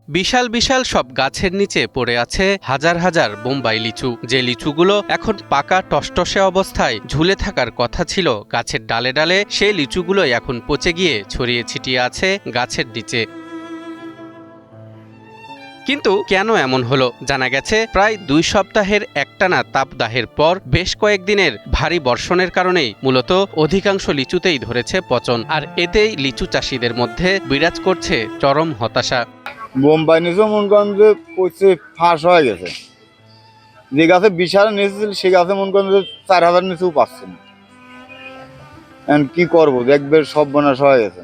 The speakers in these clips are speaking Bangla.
বিশাল বিশাল সব গাছের নিচে পড়ে আছে হাজার হাজার বোম্বাই লিচু, যে লিচুগুলো এখন পাকা টসটসে অবস্থায় ঝুলে থাকার কথা ছিল গাছের ডালে ডালে, সেই লিচুগুলোই এখন পচে গিয়ে ছড়িয়ে ছিটিয়ে আছে গাছের নিচে। কিন্তু কেন এমন হলো? জানা গেছে প্রায় 2 সপ্তাহের একটানা তাপদাহের পর বেশ কয়েকদিনের ভারী বর্ষণের কারণেই মূলত অধিকাংশ লিচুতেই ধরেছে পচন, আর এতেই লিচু চাষিদের মধ্যে বিরাজ করছে চরম হতাশা। বোম্বাই নিচু মন করেন যে পচে ফাঁস হয়ে গেছে। যে গাছে 20,000 নিচেছিল সে গাছে মন করেন যে 4,000 নিচেও পাচ্ছে না। এখন কি করবো, দেখবে সব বনাশ হয়ে গেছে,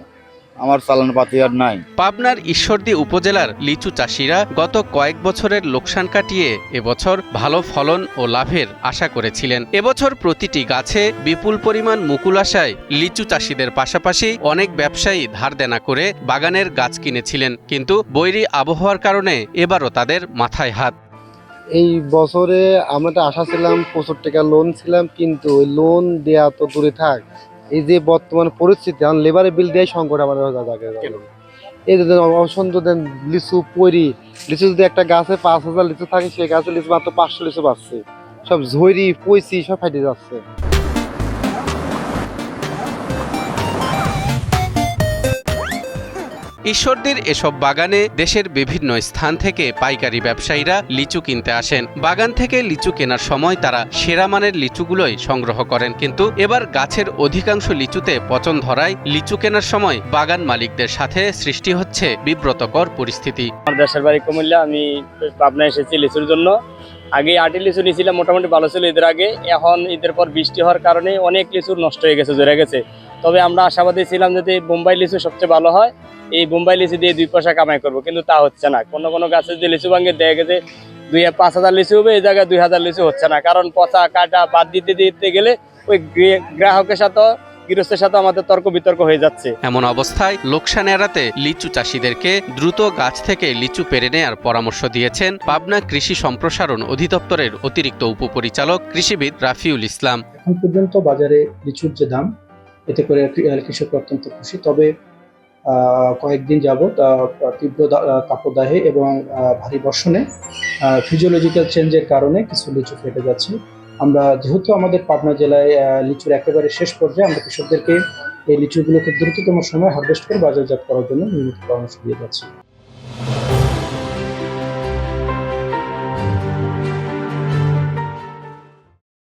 আমার চালান পাতি আর নাই। পাবনার ঈশ্বরদী উপজেলার লিচু চাষিরা গত কয়েক বছরের লোকসান কাটিয়ে এবছর ভালো ফলন ও লাভের আশা করেছিলেন। এবছর প্রতিটি গাছে বিপুল পরিমাণ মুকুল আসায় লিচু চাষিদের পাশাপাশি অনেক ব্যবসায়ী ধার দেনা করে বাগানের গাছ কিনেছিলেন, কিন্তু বৈরী আবহাওয়ার কারণে এবারও তাদের মাথায় হাত। এই বছরে আমরা আশা ছিলাম 25 টাকা লোন ছিলাম, কিন্তু ওই লোন দেয়া তো দূরে থাক, এই যে বর্তমান পরিস্থিতি এখন লেবারের বিল দিয়ে সংকট আমার এই যে অসন্ত দেন লিচু পরি লিচু, যদি একটা গাছে 5,000 লিচু থাকে সে গাছে লিচু মাত্র 500 লিচু পাচ্ছে, সব ঝরি পইছি সব ফাটে যাচ্ছে। ঈশ্বরদীর এসব বাগানে দেশের বিভিন্ন স্থান থেকে পাইকারি ব্যবসায়ীরা লিচু কিনতে আসেন। বাগান থেকে লিচু কেনার সময় তারা সেরা মানের লিচুগুলোই সংগ্রহ করেন, কিন্তু এবার গাছের অধিকাংশ লিচুতে পচন ধরায় লিচু কেনার সময় বাগান মালিকদের সাথে সৃষ্টি হচ্ছে বিব্রতকর পরিস্থিতি। আমার দেশের বাড়ি কুমিল্লা, আমি পাবনায় এসেছি লিচুর জন্য। আগে 8 লিচু নিয়েছিলাম, মোটামুটি ভালো ছিল ঈদের আগে। এখন ঈদের পর বৃষ্টি হওয়ার কারণে অনেক লিচু নষ্ট হয়ে গেছে, ঝরে গেছে। তবে আমরা আশাবাদী ছিলাম যদি বোম্বাই লিচু সবচেয়ে ভালো হয়, এই বোম্বাই লিচু দিয়ে 2 পয়সা কামাই করবো, কিন্তু তা হচ্ছে না। কোনো গাছে যদি লিচু ভাঙে দেখা গেছে 5,000 লিচু হবে, এই জায়গায় 2,000 লিচু হচ্ছে না, কারণ পচা কাটা বাদ দিতে গেলে ওই গ্রাহকের সাথে গৃহস্থের সাথে আমাদের তর্ক বিতর্ক হয়ে যাচ্ছে। এমন অবস্থায় লোকসান এড়াতে লিচু চাষিদেরকে দ্রুত গাছ থেকে লিচু পেরে নেয়ার পরামর্শ দিয়েছেন পাবনা কৃষি সম্প্রসারণ অধিদপ্তরের অতিরিক্ত উপপরিচালক কৃষিবিদ রাফিউল ইসলাম। এখন পর্যন্ত বাজারে লিচুর যে দাম, এতে করে কৃষক অত্যন্ত খুশি। তবে কয়েকদিন যাবৎ তীব্র তাপদাহে এবং ভারী বর্ষণে ফিজিওলজিক্যাল চেঞ্জের কারণে কিছু লিচু ফেটে যাচ্ছে। আমরা যেহেতু আমাদের পাবনা জেলায় লিচুর একেবারে শেষ পর্যায়ে, আমরা কৃষকদেরকে এই লিচুগুলোকে দ্রুততম সময় হারভেস্ট করে বাজারজাত করার জন্য নিয়মিত পরামর্শ দিয়ে যাচ্ছি।